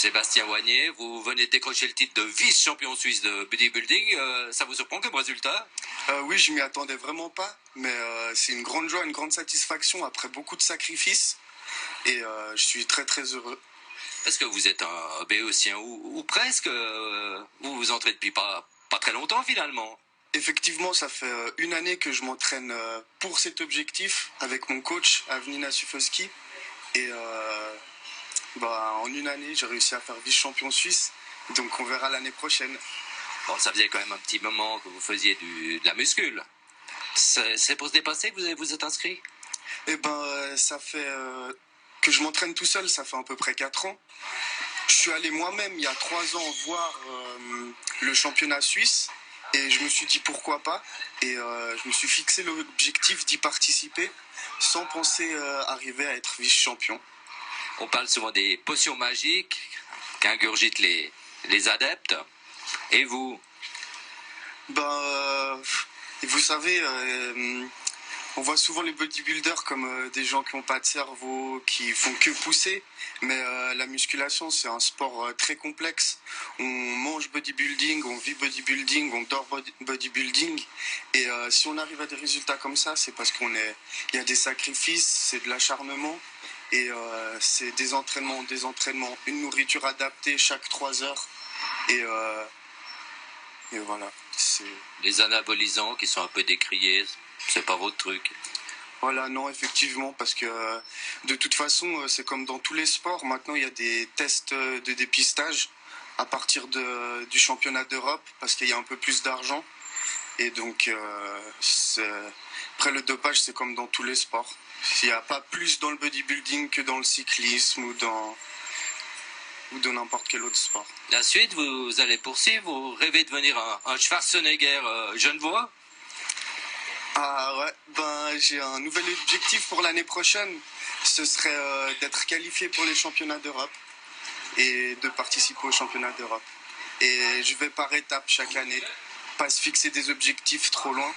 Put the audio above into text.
Sébastien Wagner, vous venez de décrocher le titre de vice-champion suisse de bodybuilding. Ça vous surprend comme résultat? Oui, je m'y attendais vraiment pas, mais c'est une grande joie, une grande satisfaction après beaucoup de sacrifices. Et je suis très très heureux. Parce que vous êtes un béotien ou presque. Vous vous entraînez depuis pas très longtemps finalement. Effectivement, ça fait une année que je m'entraîne pour cet objectif avec mon coach, Avnina Sufowski. Et en une année, j'ai réussi à faire vice-champion suisse. Donc on verra l'année prochaine. Bon, ça faisait quand même un petit moment que vous faisiez de la muscule. C'est pour se dépasser que vous êtes inscrit? Eh ben, ça fait que je m'entraîne tout seul, ça fait à peu près 4 ans. Je suis allé moi-même il y a 3 ans voir le championnat suisse et je me suis dit pourquoi pas. Et je me suis fixé l'objectif d'y participer sans penser arriver à être vice-champion. On parle souvent des potions magiques qu'ingurgitent les adeptes. Et vous? Vous savez, on voit souvent les bodybuilders comme des gens qui n'ont pas de cerveau, qui font que pousser. Mais la musculation, c'est un sport très complexe. On mange bodybuilding, on vit bodybuilding, on dort bodybuilding. Et si on arrive à des résultats comme ça, c'est parce il y a des sacrifices, c'est de l'acharnement. Et c'est des entraînements, une nourriture adaptée chaque 3 heures. Et voilà. Les anabolisants qui sont un peu décriés, c'est pas votre truc. Voilà, non, effectivement, parce que de toute façon, c'est comme dans tous les sports. Maintenant, il y a des tests de dépistage à partir du championnat d'Europe, parce qu'il y a un peu plus d'argent. Et donc, après le dopage, c'est comme dans tous les sports. Il n'y a pas plus dans le bodybuilding que dans le cyclisme ou dans n'importe quel autre sport. La suite, vous allez poursuivre, vous rêvez de devenir un Schwarzenegger genevois? Ah ouais, j'ai un nouvel objectif pour l'année prochaine. Ce serait d'être qualifié pour les championnats d'Europe et de participer aux championnats d'Europe. Et je vais par étapes chaque année, pas se fixer des objectifs trop loin.